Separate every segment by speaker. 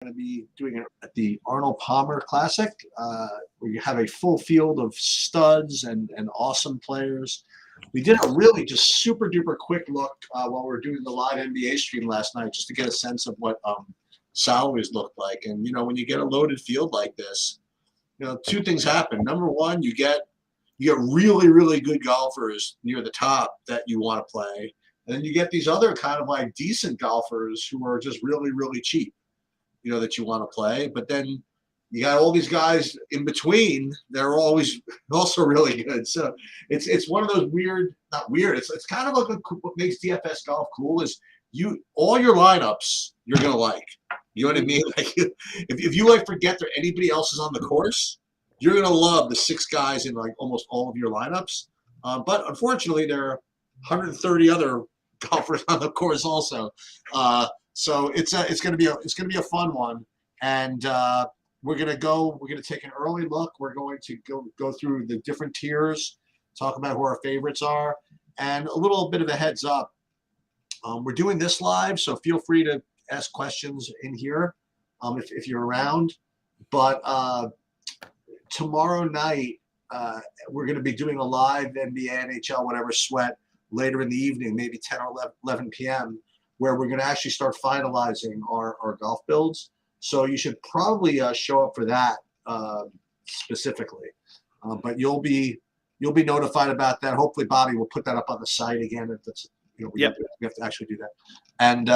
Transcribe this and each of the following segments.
Speaker 1: going to be doing it at the Arnold Palmer Classic. We have a full field of studs and awesome players. We did a really just super duper quick look while we were doing the live NBA stream last night, just to get a sense of what salaries looked like. And when you get a loaded field like this, two things happen. Number one, you get really really good golfers near the top that you want to play, and then you get these other kind of like decent golfers who are just really really cheap, that you want to play. But then you got all these guys in between. They're always also really good. So it's one of those weird, not weird. It's kind of like what makes DFS golf cool is all your lineups you're gonna like. You know what I mean? Like if you like forget that anybody else is on the course, you're gonna love the 6 guys in like almost all of your lineups. But unfortunately, there are 130 other golfers on the course also. So it's gonna be a fun one, and we're gonna take an early look. We're going to go through the different tiers, talk about who our favorites are, and a little bit of a heads up. We're doing this live, so feel free to ask questions in here if you're around. But tomorrow night, we're going to be doing a live NBA, NHL, whatever sweat later in the evening, maybe 10 or 11 p.m., where we're going to actually start finalizing our golf builds. So you should probably show up for that specifically. But you'll be notified about that. Hopefully, Bobby will put that up on the site again. If that's we have to actually do that, and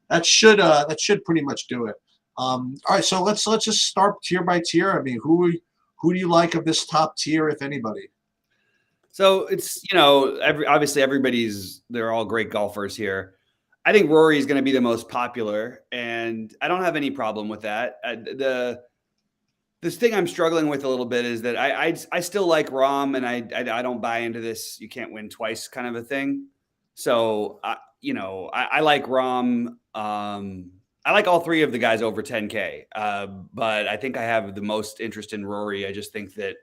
Speaker 1: that should pretty much do it. All right, so let's just start tier by tier. I mean, who do you like of this top tier, if anybody?
Speaker 2: So it's obviously they're all great golfers here. I think Rory is going to be the most popular, and I don't have any problem with that. This thing I'm struggling with a little bit is that I still like Rahm, and I don't buy into this you can't win twice kind of a thing. So I like Rahm. I like all 3 of the guys over 10K, but I think I have the most interest in Rory. I just think that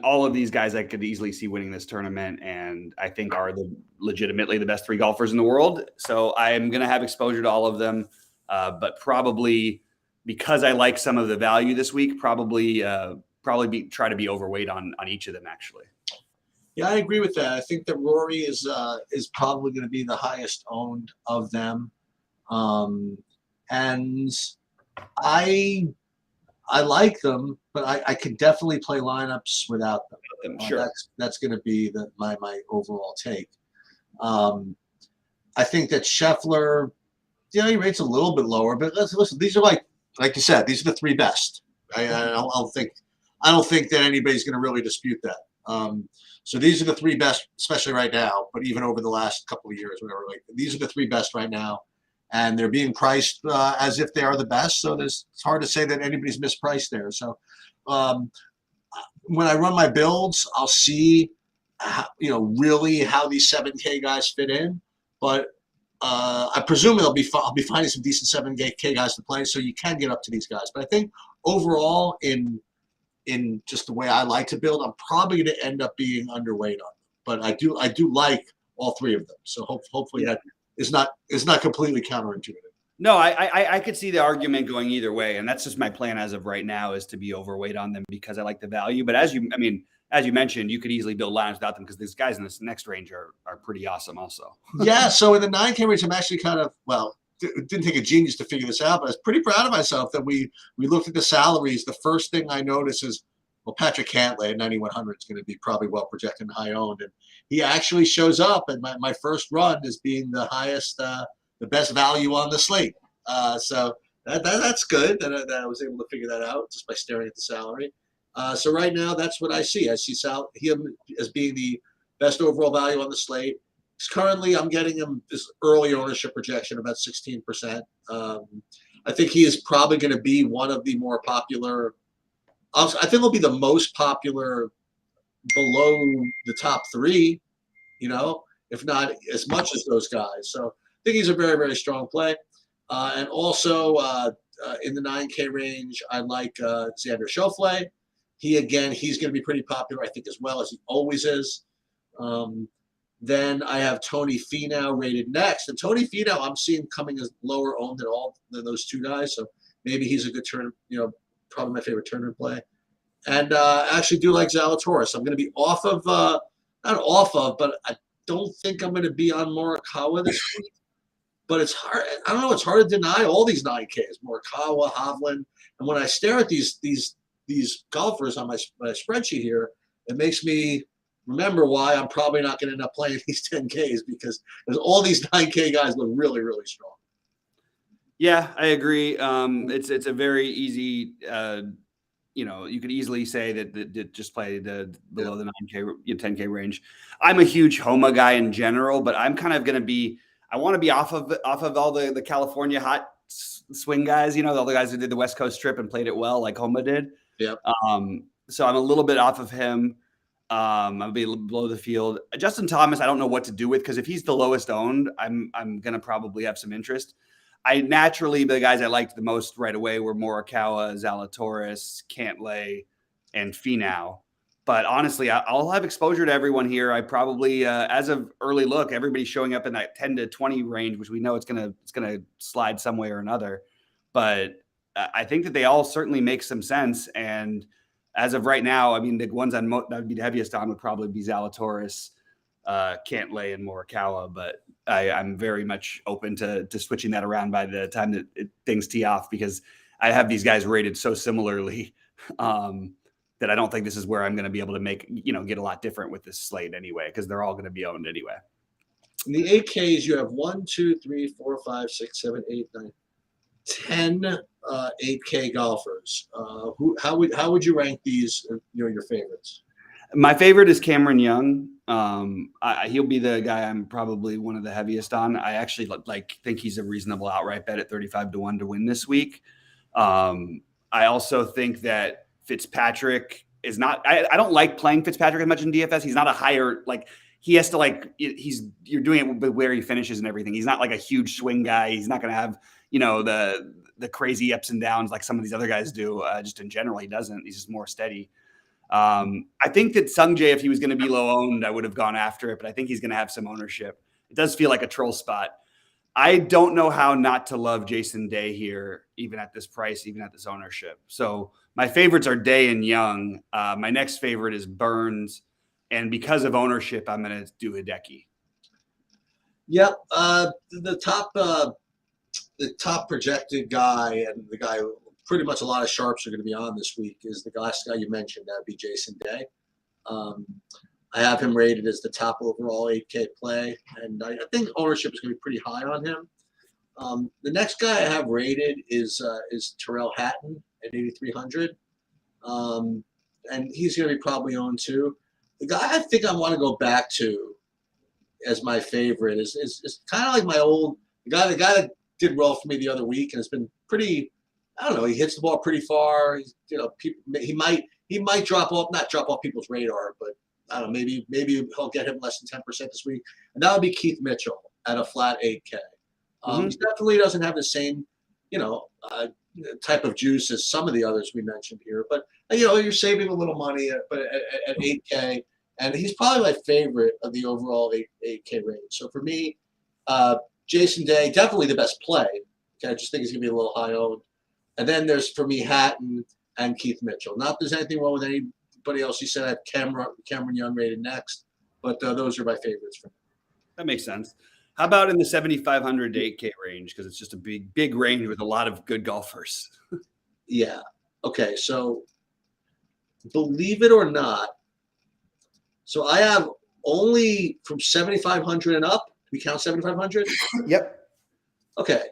Speaker 2: all of these guys I could easily see winning this tournament, and I think are legitimately the best 3 golfers in the world. So I'm going to have exposure to all of them, but probably because I like some of the value this week, try to be overweight on each of them actually.
Speaker 1: Yeah, I agree with that. I think that Rory is probably going to be the highest owned of them, and I like them, but I could definitely play lineups without them.
Speaker 2: Sure,
Speaker 1: that's going to be my overall take. I think that Scheffler, he rates a little bit lower, but listen. These are like you said, these are the 3 best. I don't think that anybody's going to really dispute that. So these are the 3 best, especially right now, but even over the last couple of years, whatever. Like these are the 3 best right now, and they're being priced as if they are the best. So it's hard to say that anybody's mispriced there. So when I run my builds, I'll see really how these 7K guys fit in. But I presume I'll be finding some decent 7K guys to play, so you can get up to these guys. But I think overall in just the way I like to build, I'm probably going to end up being underweight on them. But I do like all 3 of them. So hopefully that is not completely counterintuitive.
Speaker 2: No, I could see the argument going either way, and that's just my plan as of right now is to be overweight on them because I like the value. But as you mentioned, you could easily build lines without them because these guys in this next range are pretty awesome also.
Speaker 1: Yeah, so in the 9K range, I'm actually kind of it didn't take a genius to figure this out, but I was pretty proud of myself that we looked at the salaries. The first thing I noticed is, Patrick Cantlay at 9,100 is going to be probably well projected and high owned, and he actually shows up. And my first run is being the highest, the best value on the slate. So that's good that I was able to figure that out just by staring at the salary. So right now, that's what I see. I see him as being the best overall value on the slate. Currently, I'm getting him this early ownership projection, about 16%. I think he is probably going to be one of the more popular. I think he'll be the most popular below the top 3, if not as much as those guys. So I think he's a very, very strong play. And also in the 9K range, I like Xander Schauffele. He's going to be pretty popular, I think, as well as he always is. Then I have Tony Finau rated next, and Tony Finau I'm seeing coming as lower owned than those two guys. So maybe he's a good turn. Probably my favorite tournament play. And I actually do like Zalatoris. I'm going to be off of not off of, but I don't think I'm going to be on Morikawa this week. But it's hard. I don't know. It's hard to deny all these 9Ks: Morikawa, Hovland. And when I stare at these golfers on my spreadsheet here, it makes me remember why I'm probably not going to end up playing these 10Ks because all these 9K guys look really, really strong.
Speaker 2: Yeah, I agree. It's a very easy. You could easily say that just play below the 9K, 10K range. I'm a huge Homa guy in general, but I'm kind of going to be. I want to be off of all the California hot swing guys. All the guys who did the West Coast trip and played it well, like Homa did.
Speaker 1: Yeah.
Speaker 2: So I'm a little bit off of him. I'll be below the field. Justin Thomas, I don't know what to do with because if he's the lowest owned, I'm gonna probably have some interest. The guys I liked the most right away were Morikawa, Zalatoris, Cantlay, and Finau. But honestly, I'll have exposure to everyone here. I probably, as of early look, everybody's showing up in that 10 to 20 range, which we know it's gonna slide some way or another. But I think that they all certainly make some sense. And as of right now, I mean, the ones that would be the heaviest on would probably be Zalatoris, Cantlay, and Morikawa. But I'm very much open to switching that around by the time that things tee off because I have these guys rated so similarly that I don't think this is where I'm going to be able to get a lot different with this slate anyway because they're all going to be owned anyway.
Speaker 1: In the 8Ks, you have 1, 2, 3, 4, 5, 6, 7, 8, 9, 10 8K golfers. How would you rank these? Your favorites.
Speaker 2: My favorite is Cameron Young. He'll be the guy I'm probably one of the heaviest on. I actually think he's a reasonable outright bet at 35-1 to win this week. I also think that Fitzpatrick is not. I don't like playing Fitzpatrick as much in DFS. He's not a higher he has to you're doing it with where he finishes and everything. He's not like a huge swing guy. He's not going to have the crazy ups and downs like some of these other guys do. Just in general, he doesn't. He's just more steady. I think that Sungjae, if he was going to be low owned, I would have gone after it, but I think he's going to have some ownership. It does feel like a troll spot. I don't know how not to love Jason Day here, even at this price, even at this ownership. So my favorites are Day and Young. My next favorite is Burns. And because of ownership, I'm going to do Hideki.
Speaker 1: Yep. The top projected guy and the guy who pretty much a lot of sharps are going to be on this week is the last guy you mentioned. That would be Jason Day. I have him rated as the top overall 8K play, and I think ownership is going to be pretty high on him. The next guy I have rated is Tyrrell Hatton at 8,300, and he's going to be probably owned too. The guy I think I want to go back to as my favorite is kind of like my old the guy that did well for me the other week and has been pretty. I don't know. He hits the ball pretty far. He might drop off, not drop off people's radar, but I don't know. Maybe he'll get him less than 10% this week, and that would be Keith Mitchell at a flat 8K. He definitely doesn't have the same, type of juice as some of the others we mentioned here, but you're saving a little money at 8K, and he's probably my favorite of the overall 8K range. So for me, Jason Day, definitely the best play. Okay, I just think he's going to be a little high owned. And then there's, for me, Hatton and Keith Mitchell. Not that there's anything wrong with anybody else. You said I have Cameron Young rated next, but those are my favorites for me.
Speaker 2: That makes sense. How about in the 7,500 to 8K range? Because it's just a big range with a lot of good golfers.
Speaker 1: Yeah. Okay, so believe it or not, so I have only from 7,500 and up. Do we count 7,500?
Speaker 2: Yep.
Speaker 1: Okay.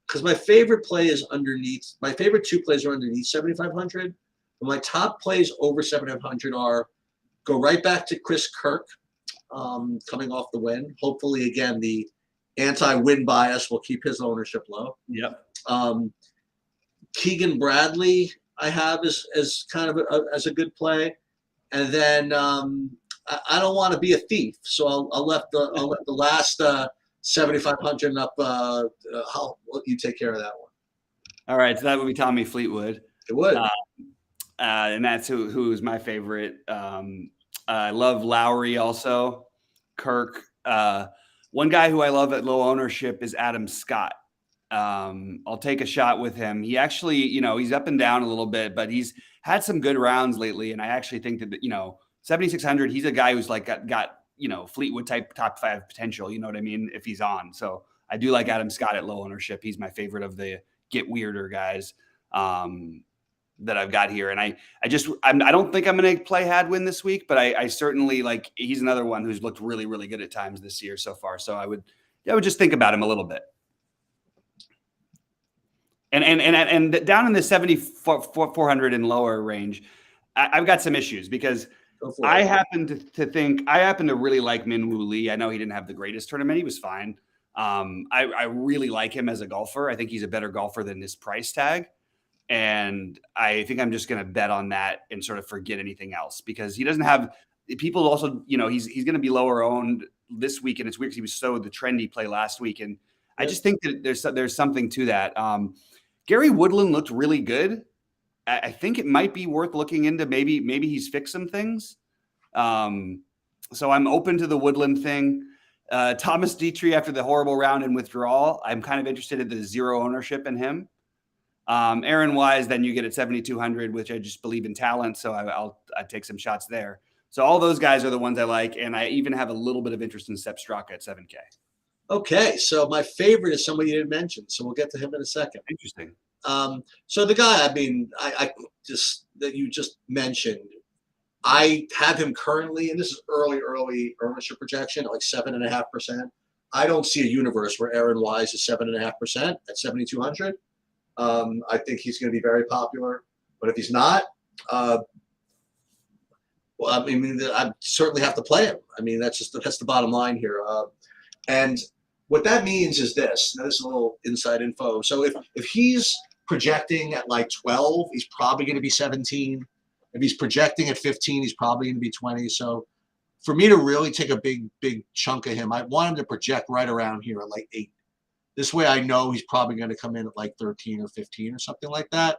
Speaker 1: Because my favorite play is underneath. My favorite two plays are underneath 7,500. But my top plays over 7,500 are go right back to Chris Kirk coming off the win. Hopefully, again, the anti-win bias will keep his ownership low.
Speaker 2: Yep.
Speaker 1: Keegan Bradley I have as kind of as a good play. And then I don't want to be a thief, so I'll let the last 7,500 and up. I'll let you take care of that one.
Speaker 2: All right, so that would be Tommy Fleetwood.
Speaker 1: It would,
Speaker 2: and that's who's my favorite. I love Lowry also. Kirk. One guy who I love at low ownership is Adam Scott. I'll take a shot with him. He actually, he's up and down a little bit, but he's had some good rounds lately. And I actually think that, 7,600, he's a guy who's like got Fleetwood type top 5 potential. You know what I mean? If he's on. So I do like Adam Scott at low ownership. He's my favorite of the get weirder guys that I've got here. And I don't think I'm going to play Hadwin this week, but I certainly like, he's another one who's looked really, really good at times this year so far. So I would just think about him a little bit. And down in the 7,400 and lower range, I've got some issues because I happen to really like Minwoo Lee. I know he didn't have the greatest tournament. He was fine. I really like him as a golfer. I think he's a better golfer than his price tag. And I think I'm just going to bet on that and sort of forget anything else because he doesn't have people also, he's going to be lower owned this week. And it's weird because he was so the trendy play last week. And I just think that there's something to that. Gary Woodland looked really good. I think it might be worth looking into. Maybe he's fixed some things. So I'm open to the Woodland thing. Thomas Dietrich after the horrible round and withdrawal, I'm kind of interested in the zero ownership in him. Aaron Wise, then you get at 7,200, which I just believe in talent. So I'll take some shots there. So all those guys are the ones I like. And I even have a little bit of interest in Sepp Straka at 7K.
Speaker 1: Okay. So my favorite is somebody you didn't mention. So we'll get to him in a second.
Speaker 2: Interesting.
Speaker 1: So the guy, I just that you just mentioned, I have him currently, and this is early ownership projection at like 7.5%. I don't see a universe where Aaron Wise is 7.5% at 7,200. I think he's going to be very popular, but if he's not, I certainly have to play him. That's the bottom line here. And what that means is this. Now, this is a little inside info. So if he's projecting at like 12, he's probably going to be 17. If he's projecting at 15, he's probably going to be 20. So for me to really take a big chunk of him, I want him to project right around here at like 8. This way I know he's probably going to come in at like 13 or 15 or something like that.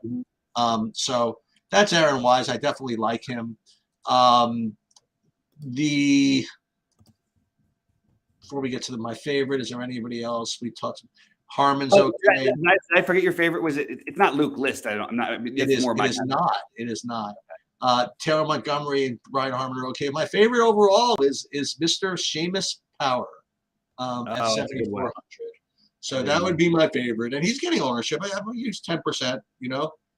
Speaker 1: So that's Aaron Wise. I definitely like him. Before we get to my favorite, is there anybody else? We talked. Harmon's okay.
Speaker 2: Did I forget your favorite? Was it? It's not Luke List. It
Speaker 1: is not. Taylor Montgomery and Brian Harmon are okay. My favorite overall is Mr. Seamus Power at 7,400. So that would be my favorite, and he's getting ownership. I use 10%,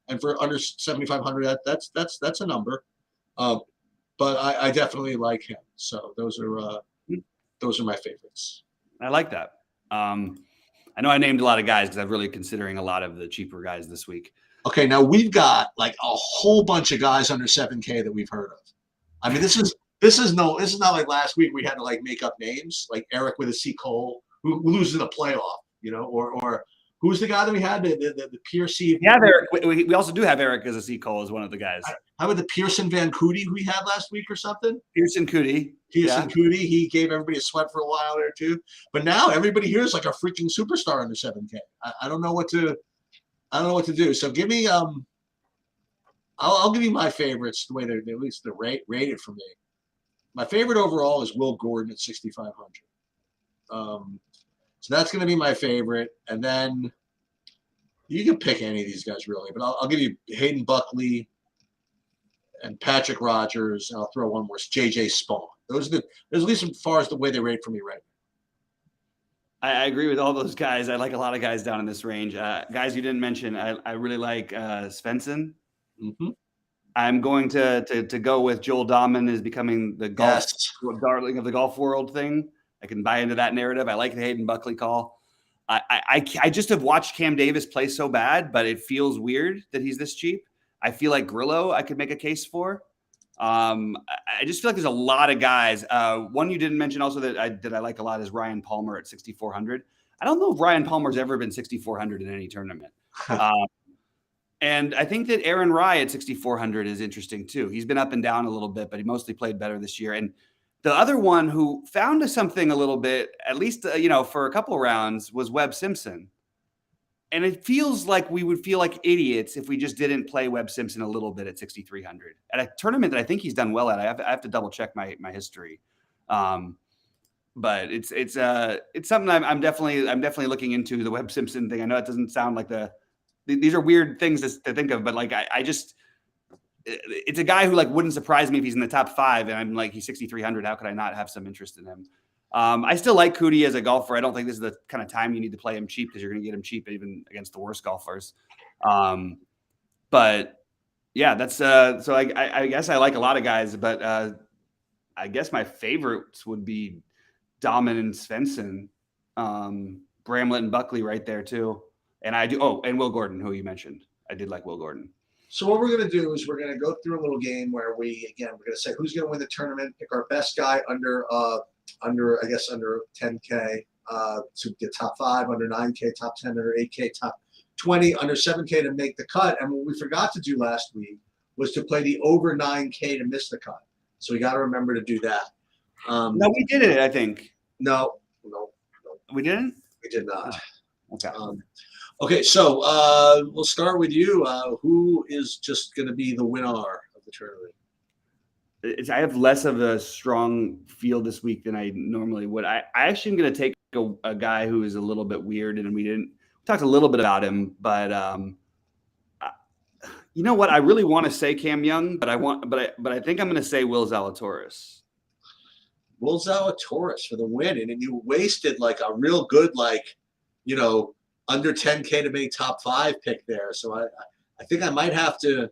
Speaker 1: and for under 7,500, that's a number. But I definitely like him. So those are my favorites.
Speaker 2: I like that. I know I named a lot of guys because I'm really considering a lot of the cheaper guys this week.
Speaker 1: Okay, now we've got like a whole bunch of guys under 7K that we've heard of. This is not like last week we had to like make up names like Eric with a C. Cole who loses in a playoff, or who's the guy that we had the Piercy?
Speaker 2: Yeah, Eric. We also do have Eric as a C. Cole as one of the guys.
Speaker 1: How about the Pearson Van Cootie who we had last week or something?
Speaker 2: Pearson Cootie.
Speaker 1: Cootie. He gave everybody a sweat for a while there too. But now everybody here is like a freaking superstar under 7K. I don't know what to do. So give me I'll give you my favorites the way they're at least they're rated for me. My favorite overall is Will Gordon at 6,500. So that's going to be my favorite, and then you can pick any of these guys really, but I'll give you Hayden Buckley and Patrick Rogers, and I'll throw one more, JJ Spawn. Those are at least as far as the way they rate for me right now.
Speaker 2: I agree with all those guys. I like a lot of guys down in this range. Guys you didn't mention, I really like Svensson.
Speaker 1: Mm-hmm.
Speaker 2: I'm going to go with Joel Dahman is becoming the golf darling of the golf world thing. I can buy into that narrative. I like the Hayden Buckley call. I just have watched Cam Davis play so bad, but it feels weird that he's this cheap. I feel like Grillo I could make a case for. I just feel like there's a lot of guys. One you didn't mention also that I like a lot is Ryan Palmer at 6,400. I don't know if Ryan Palmer's ever been 6,400 in any tournament. And I think that Aaron Rye at 6,400 is interesting too. He's been up and down a little bit, but he mostly played better this year. And the other one who found something a little bit, at least, for a couple of rounds, was Webb Simpson. And it feels like we would feel like idiots if we just didn't play Webb Simpson a little bit at 6,300 at a tournament that I think he's done well at. I have to double check my history. but it's something I'm definitely looking into, the Webb Simpson thing. I know it doesn't sound like these are weird things to think of, but like I just it's a guy who like wouldn't surprise me if he's in the top 5, and I'm like, he's 6,300. How could I not have some interest in him? I still like Cootie as a golfer. I don't think this is the kind of time you need to play him cheap, because you're going to get him cheap even against the worst golfers. But yeah, that's so I guess I like a lot of guys, but I guess my favorites would be Dahmen and Svensson, Bramlett and Buckley right there too. And I do. Oh, and Will Gordon, who you mentioned. I did like Will Gordon.
Speaker 1: So what we're going to do is we're going to go through a little game where we're going to say who's going to win the tournament, pick our best guy under 10K to get top 5, under 9K, top 10, under 8K, top 20, under 7K to make the cut. And what we forgot to do last week was to play the over 9K to miss the cut. So we got to remember to do that.
Speaker 2: No, we did it, I think.
Speaker 1: No.
Speaker 2: We didn't?
Speaker 1: We did not.
Speaker 2: Oh, okay.
Speaker 1: Okay, so we'll start with you. Who is just going to be the winner of the tournament?
Speaker 2: I have less of a strong field this week than I normally would. I actually am going to take a guy who is a little bit weird, and we talked a little bit about him, but you know what? I really want to say Cam Young, but I think I'm going to say Will Zalatoris.
Speaker 1: Will Zalatoris for the win, and you wasted like a real good, under 10K to make top 5 pick there. So I think I might have to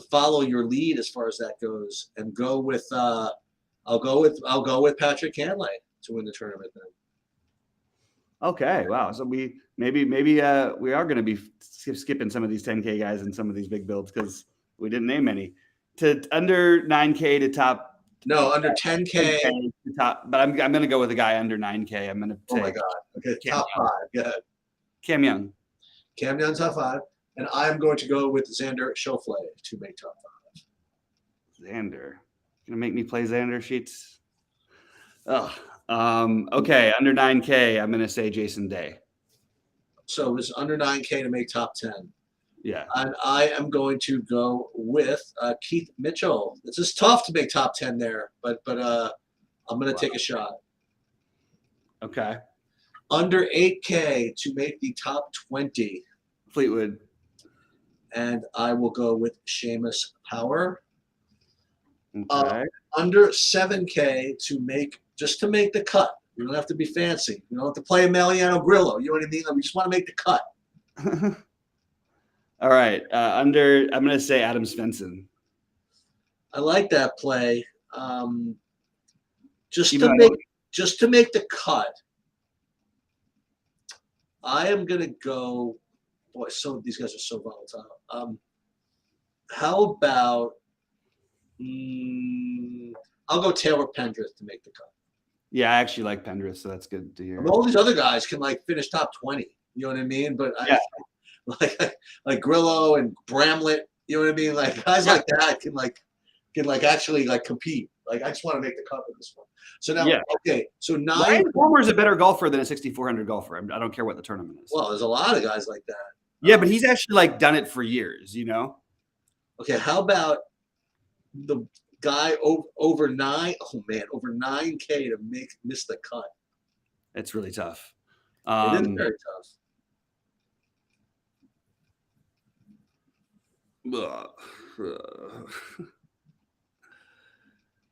Speaker 1: follow your lead as far as that goes, and go with I'll go with Patrick Cantlay to win the tournament then.
Speaker 2: Okay, wow. So maybe we are going to be skipping some of these 10K guys and some of these big builds because we didn't name any. To under 9K to top.
Speaker 1: No, under 10K
Speaker 2: to top. But I'm going to go with a guy under 9K. I'm going to take.
Speaker 1: Oh my God. Okay, top 5. Go ahead.
Speaker 2: Cam Young.
Speaker 1: Cam Young top 5, and I'm going to go with Xander Schauffele to make top 5.
Speaker 2: Xander, gonna make me play Xander Sheets. Oh, okay. Under 9K, I'm gonna say Jason Day.
Speaker 1: So it's under 9K to make top 10.
Speaker 2: Yeah.
Speaker 1: And I am going to go with Keith Mitchell. This is tough to make top 10 there, but I'm gonna take a shot.
Speaker 2: Okay.
Speaker 1: Under 8K to make the top 20.
Speaker 2: Fleetwood.
Speaker 1: And I will go with Seamus Power.
Speaker 2: Okay.
Speaker 1: Under 7K to make the cut. You don't have to be fancy. You don't have to play Emiliano Grillo. You know what I mean? We just want to make the cut.
Speaker 2: All right. I'm going to say Adam Svensson.
Speaker 1: I like that play. Just to make the cut. I am going to go. Boy, these guys are so volatile. How about I'll go Taylor Pendrith to make the cut.
Speaker 2: Yeah, I actually like Pendrith, so that's good to hear.
Speaker 1: I mean, all these other guys can finish top 20. You know what I mean? But
Speaker 2: yeah.
Speaker 1: like Grillo and Bramlett. You know what I mean? Like guys like that can actually compete. Like I just want to make the cut with this one. So now, okay. So
Speaker 2: Ryan Palmer is a better golfer than a 6,400 golfer. I don't care what the tournament is.
Speaker 1: Well, there's a lot of guys like that.
Speaker 2: Yeah, but he's actually done it for years, you know?
Speaker 1: Okay, how about the guy over 9K to miss the cut?
Speaker 2: It's really tough.
Speaker 1: It is very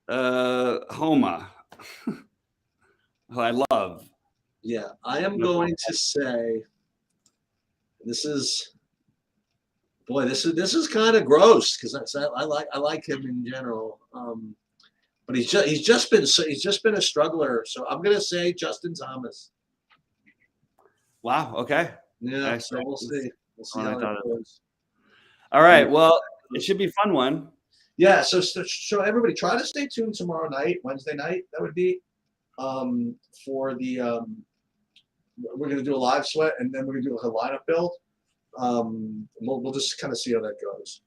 Speaker 2: tough. Homa. Who I love.
Speaker 1: Yeah, I am going to say this is kind of gross because I like him in general, but he's just been a struggler. So I'm gonna say Justin Thomas.
Speaker 2: Wow. Okay.
Speaker 1: Yeah. So we'll see. We'll see how it goes.
Speaker 2: All right. Well, it should be a fun one.
Speaker 1: Yeah. So everybody, try to stay tuned tomorrow night, Wednesday night. That would be for the we're gonna do a live sweat, and then we're gonna do a lineup build. We'll just kind of see how that goes.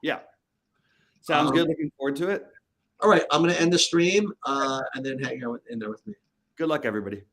Speaker 2: Yeah. Sounds good. Looking forward to it.
Speaker 1: All right. I'm going to end the stream and then hang out in there with me.
Speaker 2: Good luck, everybody.